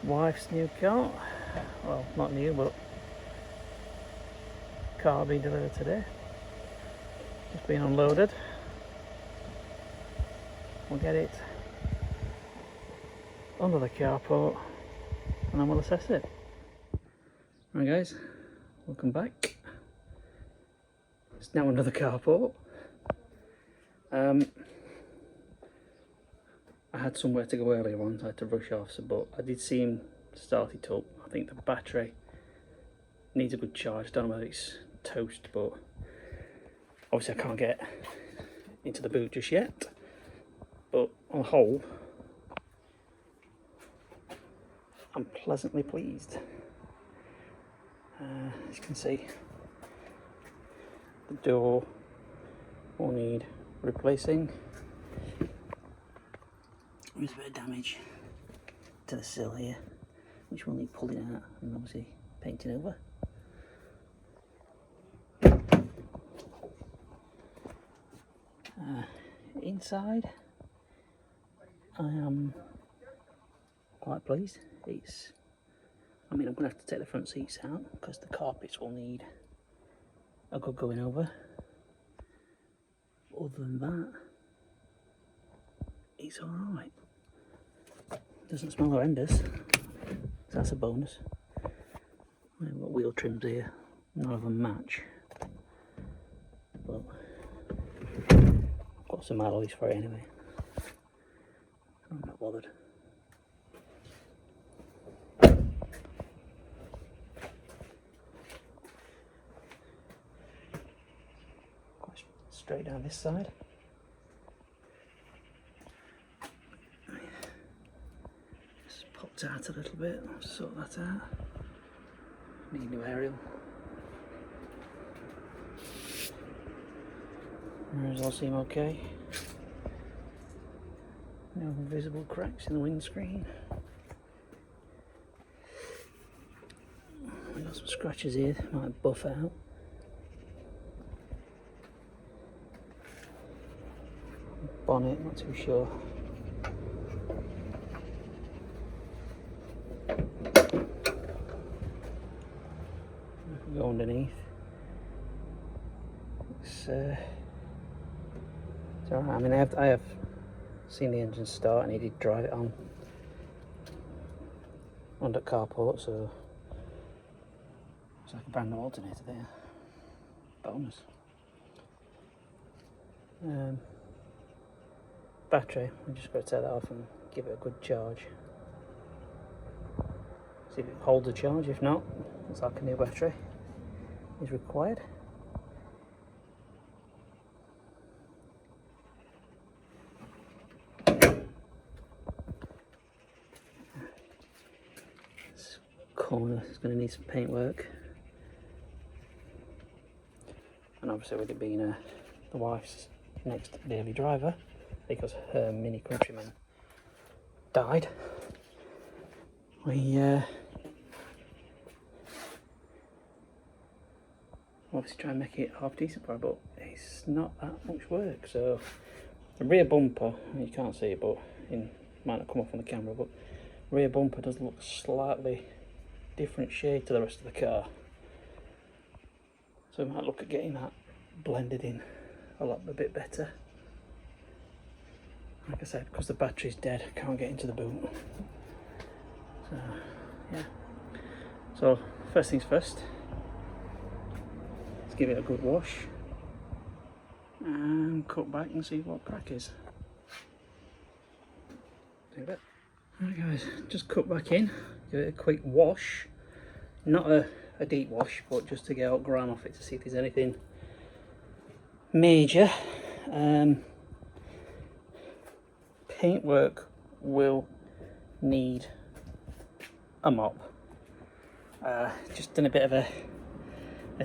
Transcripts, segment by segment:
wife's new car. Well, not new, but car being delivered today. Just been unloaded. We'll get it under the carport and then we'll assess it. Right guys, welcome back. It's now under the carport. I had somewhere to go earlier on, so I had to rush off, but I did see him start it up. I think the battery needs a good charge. I don't know whether it's toast, but obviously I can't get into the boot just yet. But on the whole, I'm pleasantly pleased. As you can see, the door will need replacing. There's a bit of damage to the sill here, which will need pulling out and obviously painting over. Inside, I am quite pleased. I'm going to have to take the front seats out because the carpets will need a good going over. Other than that, it's alright. Doesn't smell horrendous, so that's a bonus. I've got wheel trims here, none of them match, but I've got some alloys for it anyway, so I'm not bothered. Quite straight down this side. Out a little bit, I'll sort that out. Need new aerial. Mirrors all seem okay. No visible cracks in the windscreen. We've got some scratches here, might buff out. Bonnet, not too sure. Go underneath. It's alright. I mean, I have seen the engine start, and he did drive it on under carport, so it's like a brand new alternator there. Bonus. Battery. I'm just going to take that off and give it a good charge. See if it holds a charge. If not, it's like a new battery is required. This corner is going to need some paint work, and obviously with it being the wife's next daily driver, because her Mini Countryman died, we obviously try and make it half decent for her, but it's not that much work. So the rear bumper, you can't see it, but it might not come off on the camera, but rear bumper does look slightly different shade to the rest of the car, so we might look at getting that blended in a bit better. Like I said, because the battery's dead, I can't get into the boot. So yeah, so first things first, let's give it a good wash and cut back and see what crack is. Do that. Alright guys, just cut back in, give it a quick wash, not a deep wash, but just to get out grime off it to see if there's anything major. Paintwork will need a mop. Just done a bit of a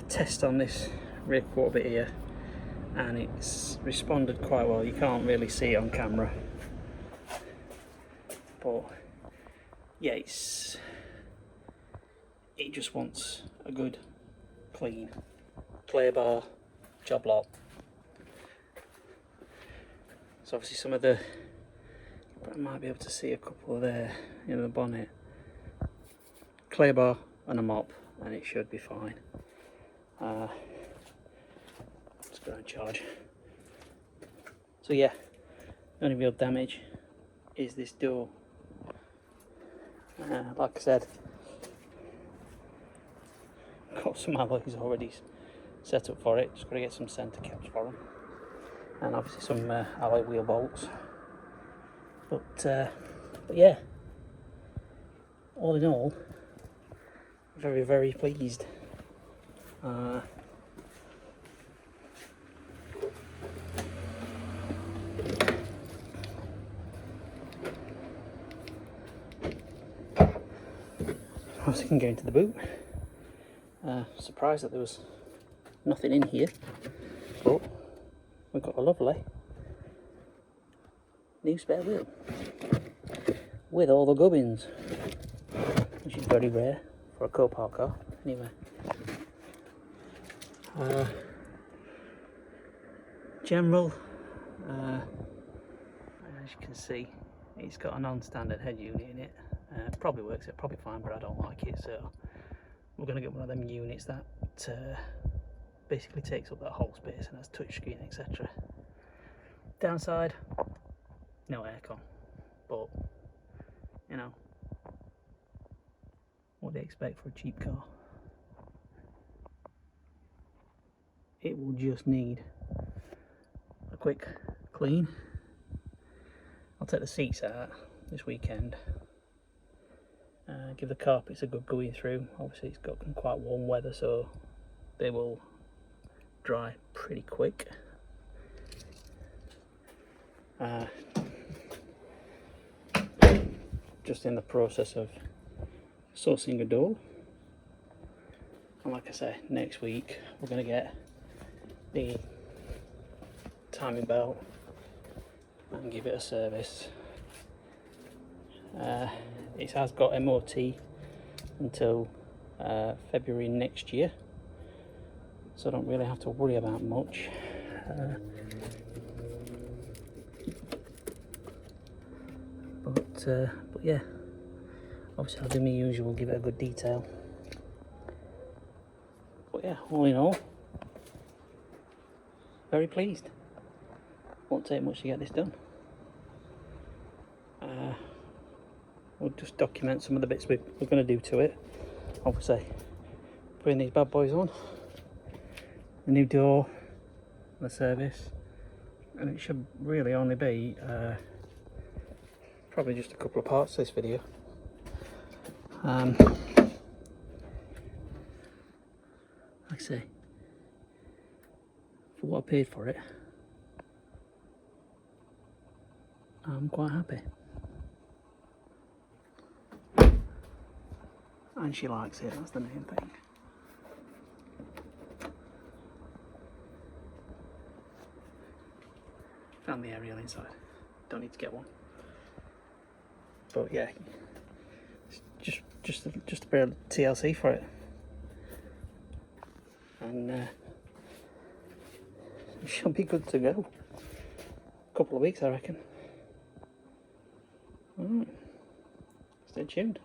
test on this rear quarter bit here, and it's responded quite well. You can't really see it on camera, but yeah, it just wants a good clean clay bar job lot. So obviously some of the, I might be able to see a couple there in the bonnet, clay bar and a mop and it should be fine. Let's go and charge. So yeah, the only real damage is this door. Like I said, got some alloys already set up for it, just got to get some centre caps for them, and obviously some alloy wheel bolts. But yeah, all in all, very, very pleased. Obviously can get into the boot. Surprised that there was nothing in here, but we've got a lovely new spare wheel with all the gubbins, which is very rare for a Copart car. Anyway, general, as you can see, it's got a non-standard head unit in it. Probably works it probably fine, but I don't like it, so we're going to get one of them units that basically takes up that whole space and has touchscreen, etc. Downside, no aircon, but you know, what do you expect for a cheap car? It will just need a quick clean. I'll take the seats out this weekend, give the carpets a good going through. Obviously it's got quite warm weather, so they will dry pretty quick. Just in the process of sourcing a door, and like I say, next week we're going to get the timing belt and give it a service. It has got MOT until February next year, so I don't really have to worry about much. But yeah, obviously I'll do my usual, give it a good detail. But yeah, all in all, very pleased. Won't take much to get this done. We'll just document some of the bits we're going to do to it. Obviously, putting these bad boys on, the new door, the service, and it should really only be probably just a couple of parts to this video. Like I say, for what I paid for it, I'm quite happy. And she likes it, that's the main thing. Found the aerial inside, don't need to get one. But yeah, just a bit of TLC for it. And it should be good to go. A couple of weeks, I reckon. Alright, stay tuned.